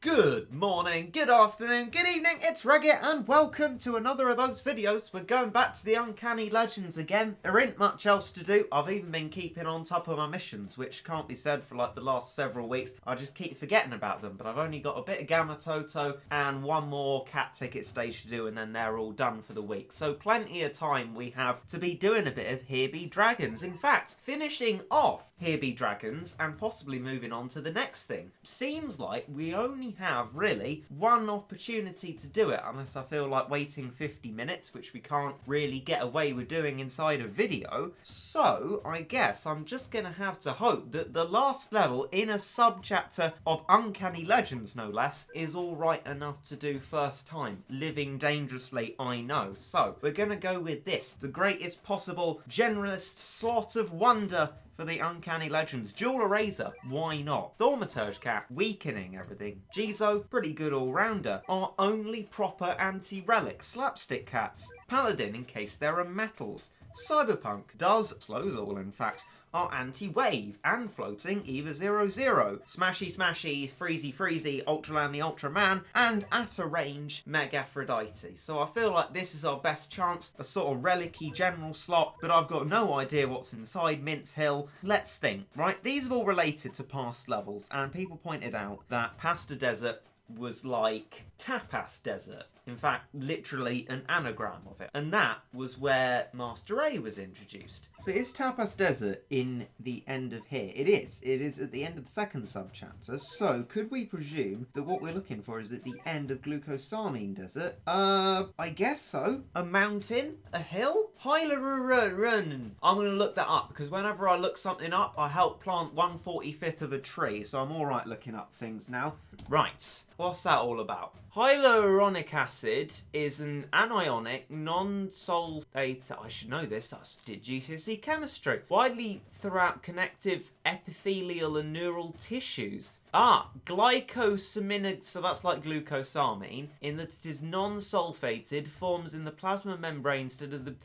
Good morning, good afternoon, good evening, it's Regit and welcome to another of those videos. We're going back to the Uncanny Legends again. There ain't much else to do. I've even been keeping on top of my missions, which can't be said for like the last several weeks. I just keep forgetting about them, but I've only got a bit of Gamma Toto and one more cat ticket stage to do and then they're all done for the week. So plenty of time we have to be doing a bit of Here Be Dragons. In fact, finishing off Here Be Dragons and possibly moving on to the next thing. Seems like we only have really one opportunity to do it unless I feel like waiting 50 minutes, which we can't really get away with doing inside a video. So I guess I'm just gonna have to hope that the last level in a subchapter of Uncanny Legends, no less, is alright enough to do first time. Living dangerously, I know. So we're gonna go with this, the greatest possible generalist slot of wonder for the Uncanny Legends. Dual Eraser, why not? Thaumaturge Cat, weakening everything. Jizo, pretty good all-rounder. Our only proper anti-relic, Slapstick Cats. Paladin, in case there are metals. Cyberpunk does, slows all in fact, are anti-wave and floating either 0-0, smashy smashy, freezy freezy, Ultraland the Ultraman, and at a range Megaphrodite. So I feel like this is our best chance, a sort of relic-y general slot, but I've got no idea what's inside Mintz Hill. Let's think, right? These are all related to past levels, and people pointed out that Pasta Desert was like Tapas Desert. In fact, literally an anagram of it. And that was where Master A was introduced. So is Tapas Desert in the end of here? It is. It is at the end of the second subchapter. So could we presume that what we're looking for is at the end of Glucosamine Desert? I guess so. A mountain? A hill? Hylarun. I'm going to look that up because whenever I look something up, I help plant 1/45th of a tree. So I'm all right looking up things now. Right. What's that all about? Hyaluronic acid is an anionic, non-sulfate, I should know this, I did GCSE chemistry, widely throughout connective epithelial and neural tissues. Glycosamine, so that's like glucosamine, in that it is non-sulfated, forms in the plasma membrane instead of the...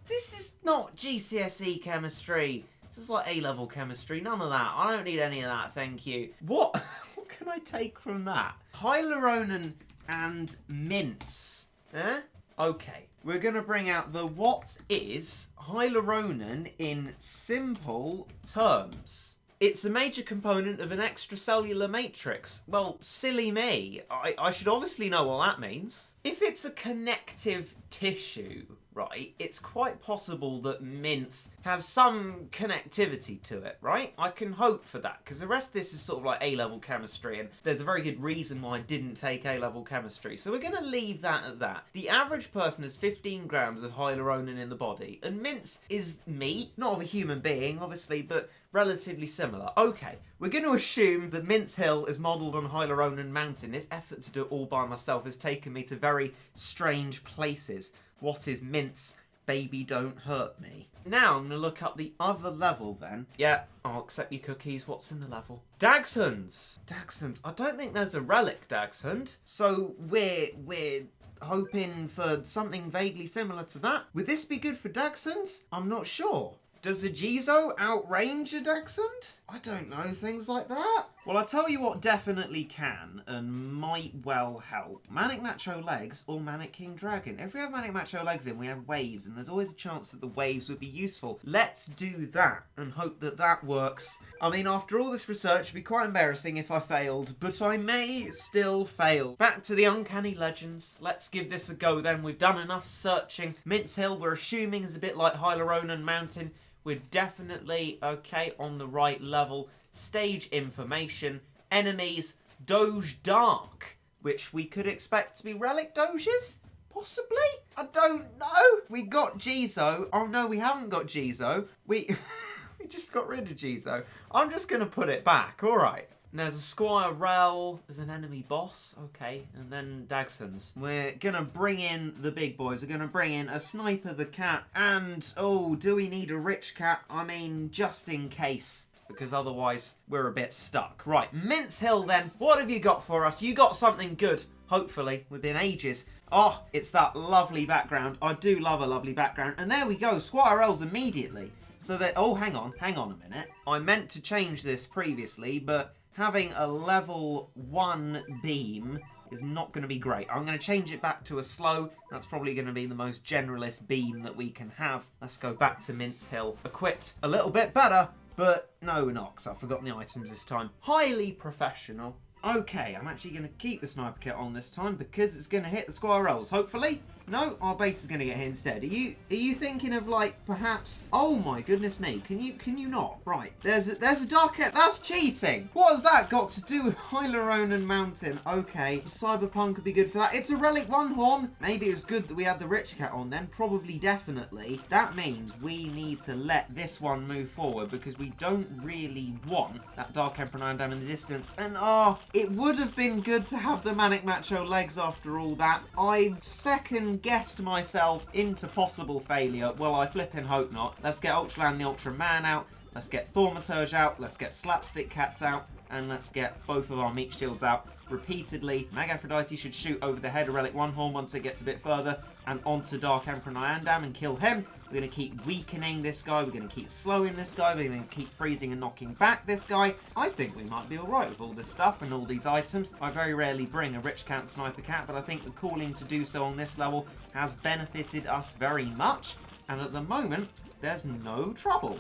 This is not GCSE chemistry. This is like A-level chemistry, none of that. I don't need any of that, thank you. What? What can I take from that? Hyaluronan and mints. Eh? Okay. We're going to bring out the what is hyaluronan in simple terms. It's a major component of an extracellular matrix. Well, silly me. I should obviously know what that means. If it's a connective tissue, right, it's quite possible that mints has some connectivity to it, right? I can hope for that, because the rest of this is sort of like A-level chemistry, and there's a very good reason why I didn't take A-level chemistry, so we're going to leave that at that. The average person has 15 grams of hyaluronan in the body, and mints is meat, not of a human being, obviously, but relatively similar. Okay, we're going to assume that Mintz Hill is modelled on Hyaluronan Mountain. This effort to do it all by myself has taken me to very strange places. What is Mintz? Baby, don't hurt me. Now I'm going to look up the other level then. Yeah, I'll accept your cookies. What's in the level? Dagshunds. Dagshunds. I don't think there's a relic Dagshund. So we're hoping for something vaguely similar to that. Would this be good for Dagshunds? I'm not sure. Does a Jizo outrange a Dachshund? I don't know, things like that. Well, I'll tell you what definitely can and might well help. Manic Macho Legs or Manic King Dragon. If we have Manic Macho Legs in, we have waves, and there's always a chance that the waves would be useful. Let's do that and hope that that works. I mean, after all this research, it'd be quite embarrassing if I failed, but I may still fail. Back to the Uncanny Legends. Let's give this a go then. We've done enough searching. Mintz Hill, we're assuming, is a bit like Hyaluronan Mountain. We're definitely, okay, on the right level. Stage information, enemies, Doge Dark, which we could expect to be relic Doges? Possibly? I don't know. We got Jizo. Oh no, we haven't got Jizo. We just got rid of Jizo. I'm just going to put it back, alright. There's a Squire Rel, there's an enemy boss, okay, and then Dagshunds. We're gonna bring in the big boys, we're gonna bring in a Sniper the Cat, and, oh, do we need a Rich Cat? I mean, just in case, because otherwise we're a bit stuck. Right, Mintz Hill then, what have you got for us? You got something good, hopefully, within ages. Oh, it's that lovely background. I do love a lovely background, and there we go, Squire Rel's immediately. So that, oh, hang on a minute. I meant to change this previously, but having a level 1 beam is not going to be great. I'm going to change it back to a slow. That's probably going to be the most generalist beam that we can have. Let's go back to Mince Hill. Equipped a little bit better, but no knocks. I've forgotten the items this time. Highly professional. Okay, I'm actually going to keep the sniper kit on this time because it's going to hit the squirrels, hopefully. No, our base is going to get hit instead. Are you thinking of, like, perhaps... Oh my goodness me, can you not? Right, there's a dark cat. That's cheating. What has that got to do with Hylaronian Mountain? Okay, Cyberpunk could be good for that. It's a Relic 1 horn. Maybe it was good that we had the Rich Cat on then. Probably, definitely. That means we need to let this one move forward because we don't really want that Dark Emperor Nine down in the distance. And, it would have been good to have the Manic Macho legs after all that. I second-guessed myself into possible failure. Well, I flipping hope not. Let's get Ultraland the Ultra Man out. Let's get Thaumaturge out. Let's get Slapstick Cats out. And let's get both of our meat shields out repeatedly. Mega Aphrodite should shoot over the head of Relic 1 horn once it gets a bit further and onto Dark Emperor Nyandam and kill him. We're going to keep weakening this guy. We're going to keep slowing this guy. We're going to keep freezing and knocking back this guy. I think we might be alright with all this stuff and all these items. I very rarely bring a Rich Cat Sniper Cat, but I think the calling to do so on this level has benefited us very much. And at the moment, there's no trouble.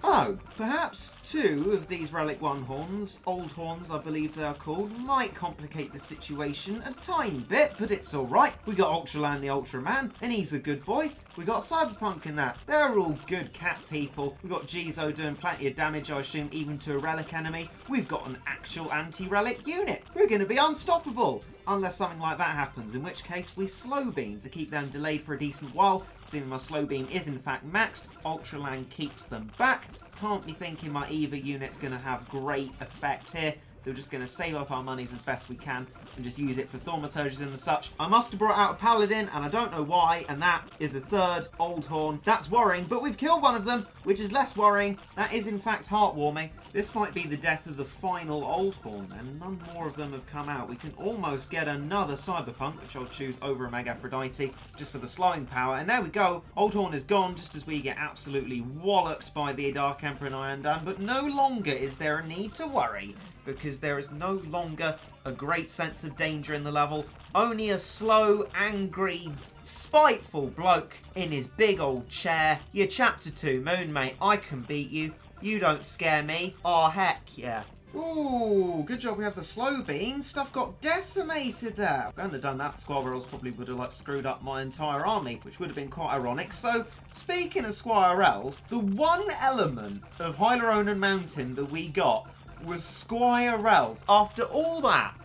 Oh, perhaps 2 of these Relic 1 horns, old horns I believe they are called, might complicate the situation a tiny bit, but it's alright. We got Ultraland the Ultra Man, and he's a good boy. We got Cyberpunk in that. They're all good cat people. We got Jizo doing plenty of damage, I assume, even to a Relic enemy. We've got an actual anti-Relic unit. We're going to be unstoppable. Unless something like that happens, in which case we slow beam to keep them delayed for a decent while. Seeing my slow beam is in fact maxed, Ultraland keeps them back. Can't be thinking my EVA unit's going to have great effect here. So we're just going to save up our monies as best we can and just use it for Thaumaturges and such. I must have brought out a Paladin, and I don't know why, and that is a 3rd Old Horn. That's worrying, but we've killed one of them, which is less worrying. That is, in fact, heartwarming. This might be the death of the final Old Horn, then. None more of them have come out. We can almost get another Cyberpunk, which I'll choose over a Mega Aphrodite, just for the slowing power. And there we go. Old Horn is gone, just as we get absolutely walloped by the Dark Emperor Nyandam, but no longer is there a need to worry, because there is no longer a great sense of danger in the level. Only a slow, angry, spiteful bloke in his big old chair. You're Chapter 2, Moon Mate. I can beat you. You don't scare me. Aw, heck yeah. Ooh, good job we have the slow beam. Stuff got decimated there. If I hadn't have done that, Squirrels probably would have like screwed up my entire army, which would have been quite ironic. So, speaking of Squirrels, the one element of Hylaronian Mountain that we got was Squirrels. After all that.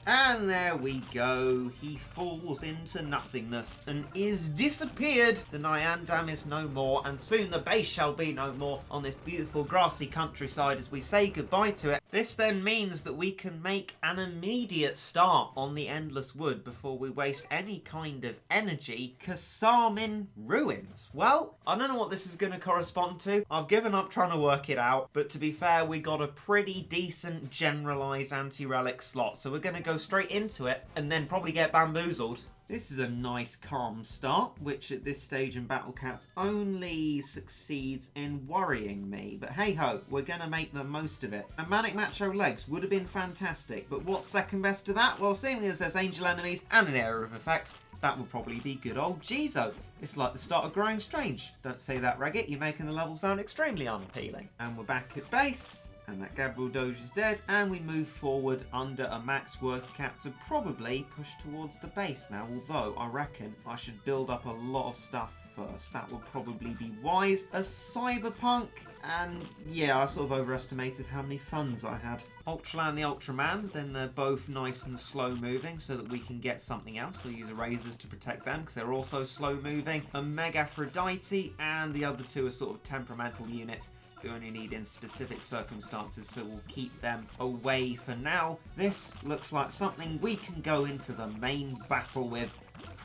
And there we go. He falls into nothingness and is disappeared. The Nyandam is no more, and soon the base shall be no more on this beautiful grassy countryside as we say goodbye to it. This then means that we can make an immediate start on the Endless Wood before we waste any kind of energy. Kasamin Ruins. Well, I don't know what this is going to correspond to. I've given up trying to work it out, but to be fair, we got a pretty decent generalised anti-relic slot, so we're going to go straight into it and then probably get bamboozled. This is a nice calm start, which at this stage in Battle Cats only succeeds in worrying me. But hey ho, we're going to make the most of it. A Manic Macho legs would have been fantastic, but what's second best to that? Well, seeing as there's angel enemies and an area of effect, that would probably be good old Jizo. It's like the start of Growing Strange. Don't say that, Regit. You're making the level sound extremely unappealing. And we're back at base. And that Gabriel Doge is dead, and we move forward under a max worker cap to probably push towards the base now, although I reckon I should build up a lot of stuff first. That would probably be wise. A Cyberpunk, and yeah, I sort of overestimated how many funds I had. Ultraland the Ultraman, then they're both nice and slow moving so that we can get something else. We'll use erasers to protect them because they're also slow moving. A Mega Aphrodite, and the other two are sort of temperamental units we only need in specific circumstances, so we'll keep them away for now. This looks like something we can go into the main battle with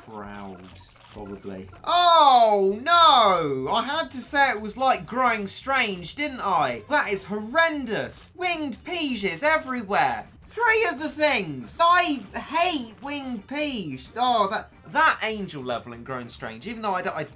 proud, probably. Oh no! I had to say it was like Growing Strange, didn't I? That is horrendous! Winged pieges everywhere! 3 of the things! I hate winged peas! Oh, that angel level in Growing Strange, even though I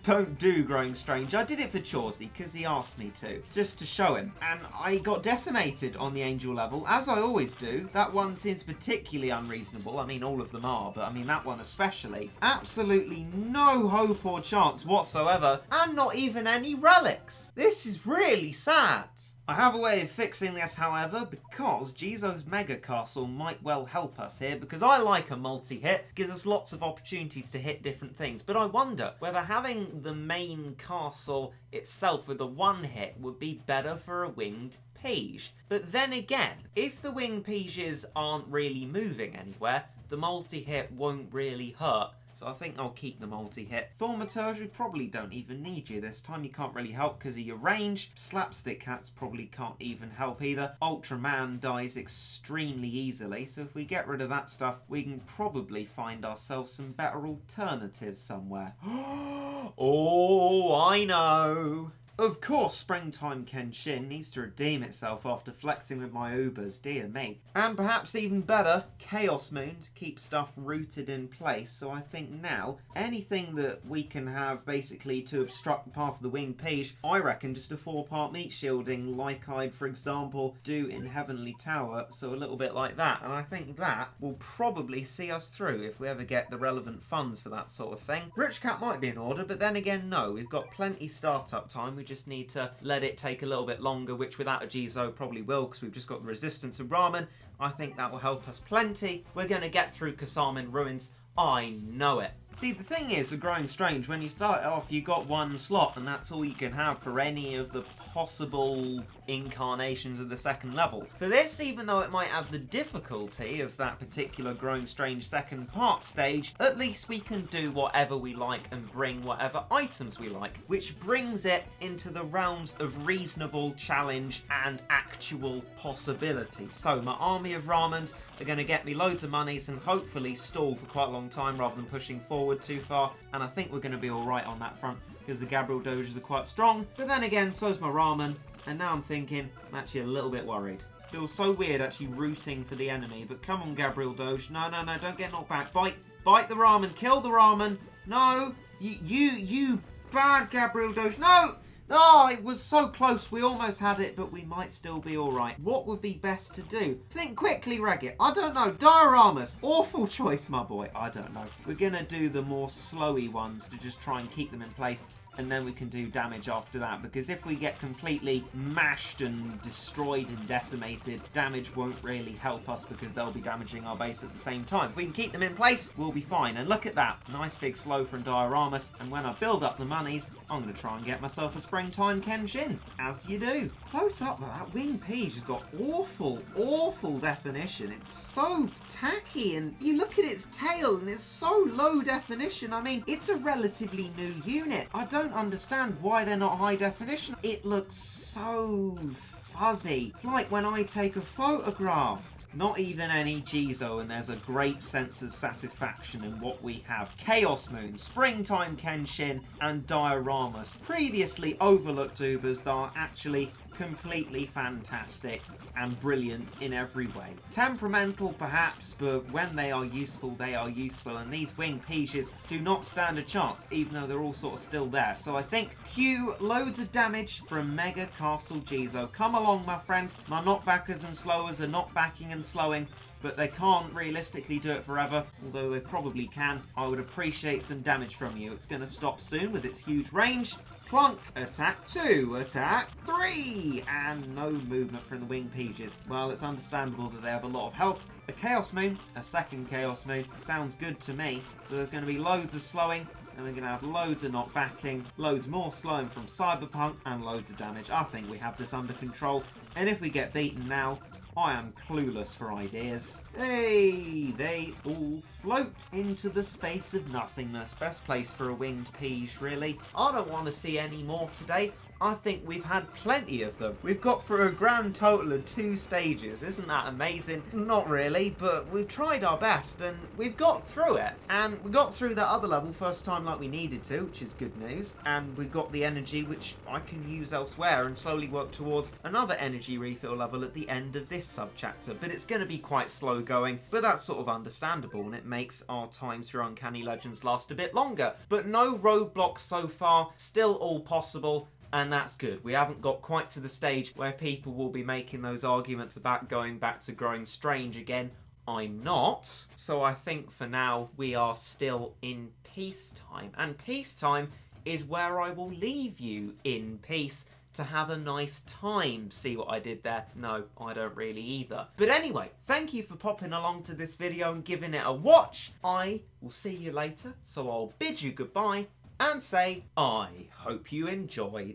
don't do Growing Strange. I did it for Chaucy because he asked me to, just to show him. And I got decimated on the angel level, as I always do. That one seems particularly unreasonable. I mean, all of them are, but I mean, that one especially. Absolutely no hope or chance whatsoever, and not even any relics. This is really sad. I have a way of fixing this, however, because Jizo's Mega Castle might well help us here, because I like a multi-hit, gives us lots of opportunities to hit different things, but I wonder whether having the main castle itself with a one hit would be better for a winged page. But then again, if the winged pages aren't really moving anywhere, the multi-hit won't really hurt. So I think I'll keep the multi-hit. Thaumaturge, probably don't even need you this time. You can't really help because of your range. Slapstick Cats probably can't even help either. Ultraman dies extremely easily. So if we get rid of that stuff, we can probably find ourselves some better alternatives somewhere. Oh, I know. Of course, Springtime Kenshin needs to redeem itself after flexing with my Ubers, dear me. And perhaps even better, Chaos Moon to keep stuff rooted in place. So I think now, anything that we can have basically to obstruct the path of the winged page, I reckon just a 4-part meat shielding like I'd, for example, do in Heavenly Tower. So a little bit like that. And I think that will probably see us through if we ever get the relevant funds for that sort of thing. Rich Cat might be in order, but then again, no. We've got plenty startup time. We just need to let it take a little bit longer, which without a Jizo probably will, because we've just got the resistance of ramen. I think that will help us plenty. We're going to get through Kasamin Ruins. I know it. See, the thing is, with Growing Strange, when you start off, you got one slot, and that's all you can have for any of the possible incarnations of the second level. For this, even though it might add the difficulty of that particular Growing Strange second part stage, at least we can do whatever we like and bring whatever items we like, which brings it into the realms of reasonable challenge and actual possibility. So my army of ramens are going to get me loads of monies and hopefully stall for quite a long time rather than pushing forward too far, and I think we're going to be alright on that front because the Gabriel Doges are quite strong, but then again so's my ramen, and now I'm thinking I'm actually a little bit worried. Feels so weird actually rooting for the enemy, but come on Gabriel Doge, no, don't get knocked back, bite the ramen, kill the ramen, no, you bad Gabriel Doge, no! Oh, it was so close. We almost had it, but we might still be all right. What would be best to do? Think quickly, Regit. I don't know. Dioramas. Awful choice, my boy. I don't know. We're going to do the more slowy ones to just try and keep them in place. And then we can do damage after that, because if we get completely mashed and destroyed and decimated, damage won't really help us because they'll be damaging our base at the same time. If we can keep them in place, we'll be fine. And look at that, nice big slow from Dioramas, and when I build up the monies, I'm going to try and get myself a Springtime Kenshin, as you do. Close up, that winged page has got awful definition. It's so tacky, and you look at its tail and it's so low definition. I mean, it's a relatively new unit. I don't understand why they're not high definition. It looks so fuzzy. It's like when I take a photograph. Not even any Jizo, and there's a great sense of satisfaction in what we have. Chaos Moon, Springtime Kenshin, and Dioramas. Previously overlooked Ubers that are actually completely fantastic and brilliant in every way. Temperamental perhaps, but when they are useful, and these winged pages do not stand a chance, even though they're all sort of still there. So I think cue loads of damage from Mega Castle Jizo. Come along, my friend. My knockbackers and slowers are not backing and slowing, but they can't realistically do it forever, although they probably can. I would appreciate some damage from you. It's going to stop soon with its huge range. Clunk, attack 2, attack 3, and no movement from the winged pages. Well, it's understandable that they have a lot of health. A Chaos Moon, a second Chaos Moon, sounds good to me. So there's going to be loads of slowing, and we're going to have loads of not backing, loads more slowing from Cyberpunk, and loads of damage. I think we have this under control, and if we get beaten now, I am clueless for ideas. Hey, they all float into the space of nothingness. Best place for a winged page, really. I don't want to see any more today. I think we've had plenty of them. We've got through a grand total of 2 stages. Isn't that amazing? Not really, but we've tried our best and we've got through it. And we got through that other level first time like we needed to, which is good news. And we got the energy which I can use elsewhere and slowly work towards another energy refill level at the end of this subchapter. But it's going to be quite slow going, but that's sort of understandable and it makes our time through Uncanny Legends last a bit longer. But no roadblocks so far, still all possible. And that's good. We haven't got quite to the stage where people will be making those arguments about going back to growing strange again. I'm not. So I think for now we are still in peacetime. And peacetime is where I will leave you in peace to have a nice time. See what I did there? No, I don't really either. But anyway, thank you for popping along to this video and giving it a watch. I will see you later. So I'll bid you goodbye and say, I hope you enjoyed.